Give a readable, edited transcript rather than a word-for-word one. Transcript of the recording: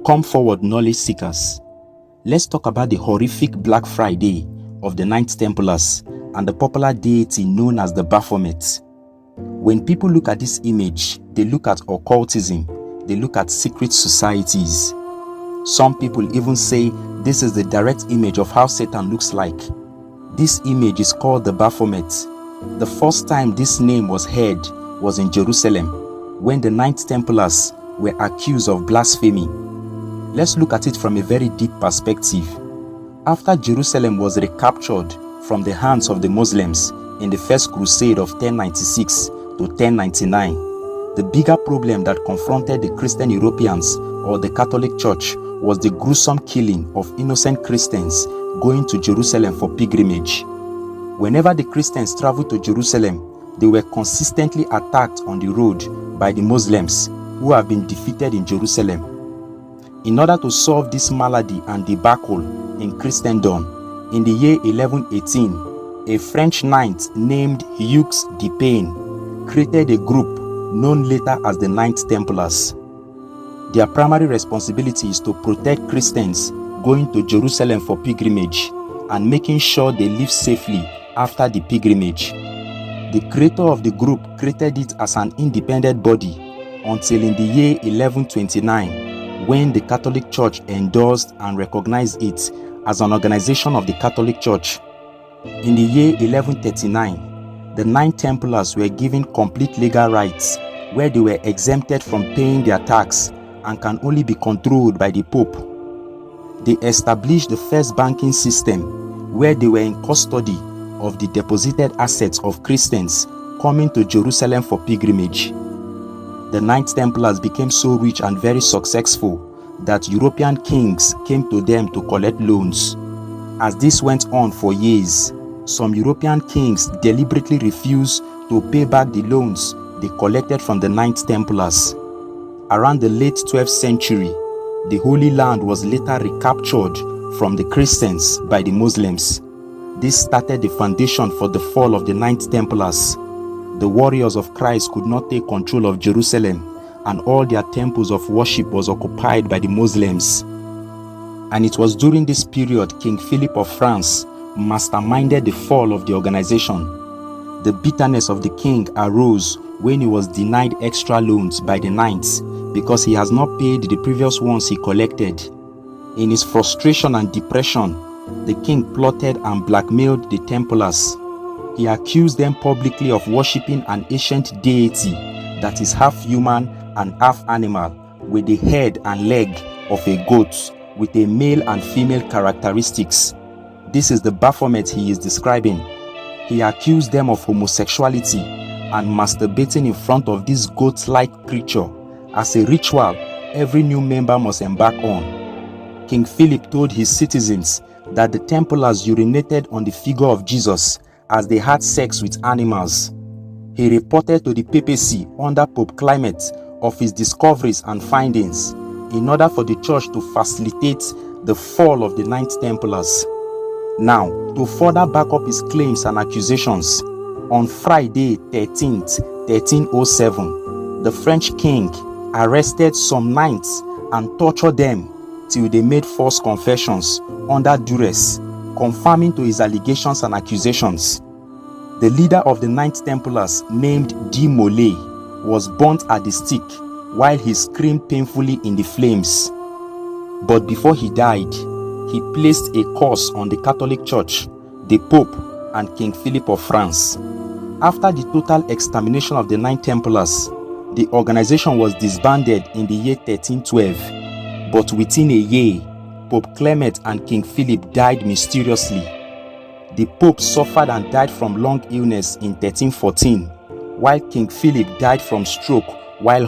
Come forward, knowledge seekers. Let's talk about the horrific Black Friday of the Knights Templars and the popular deity known as the Baphomet. When people look at this image, they look at occultism, they look at secret societies. Some people even say this is the direct image of how Satan looks like. This image is called the Baphomet. The first time this name was heard was in Jerusalem, when the Knights Templars were accused of blasphemy. Let's look at it from a very deep perspective. After Jerusalem was recaptured from the hands of the Muslims in the First Crusade of 1096 to 1099, the bigger problem that confronted the Christian Europeans or the Catholic Church was the gruesome killing of innocent Christians going to Jerusalem for pilgrimage. Whenever the Christians traveled to Jerusalem, they were consistently attacked on the road by the Muslims who have been defeated in Jerusalem. In order to solve this malady and debacle in Christendom, in the year 1118, a French knight named Hugues de Payne created a group known later as the Knights Templars. Their primary responsibility is to protect Christians going to Jerusalem for pilgrimage and making sure they live safely after the pilgrimage. The creator of the group created it as an independent body until in the year 1129, when the Catholic Church endorsed and recognized it as an organization of the Catholic Church. In the year 1139, the Knights Templars were given complete legal rights, where they were exempted from paying their tax and can only be controlled by the Pope. They established the first banking system, where they were in custody of the deposited assets of Christians coming to Jerusalem for pilgrimage. The Knights Templars became so rich and very successful that European kings came to them to collect loans. As this went on for years, some European kings deliberately refused to pay back the loans they collected from the Knights Templars. Around the late 12th century, the Holy Land was later recaptured from the Christians by the Muslims. This started the foundation for the fall of the Knights Templars. The warriors of Christ could not take control of Jerusalem, and all their temples of worship was occupied by the Muslims. And it was during this period King Philip of France masterminded the fall of the organization. The bitterness of the king arose when he was denied extra loans by the Knights because he has not paid the previous ones he collected. In his frustration and depression, the king plotted and blackmailed the Templars. He accused them publicly of worshipping an ancient deity that is half human and half animal, with the head and leg of a goat, with a male and female characteristics. This is the Baphomet he is describing. He accused them of homosexuality and masturbating in front of this goat-like creature as a ritual every new member must embark on. King Philip told his citizens that the Templars urinated on the figure of Jesus as they had sex with animals. He reported to the papacy under Pope Clement of his discoveries and findings in order for the church to facilitate the fall of the Knights Templars. Now, to further back up his claims and accusations, on Friday 13th, 1307, the French king arrested some knights and tortured them till they made false confessions under duress, confirming to his allegations and accusations. The leader of the Knights Templars, named De Molay, was burnt at the stake while he screamed painfully in the flames. But before he died, he placed a curse on the Catholic Church, the Pope, and King Philip of France. After the total extermination of the Knights Templars, the organization was disbanded in the year 1312. But within a year, Pope Clement and King Philip died mysteriously. The Pope suffered and died from lung illness in 1314, while King Philip died from stroke while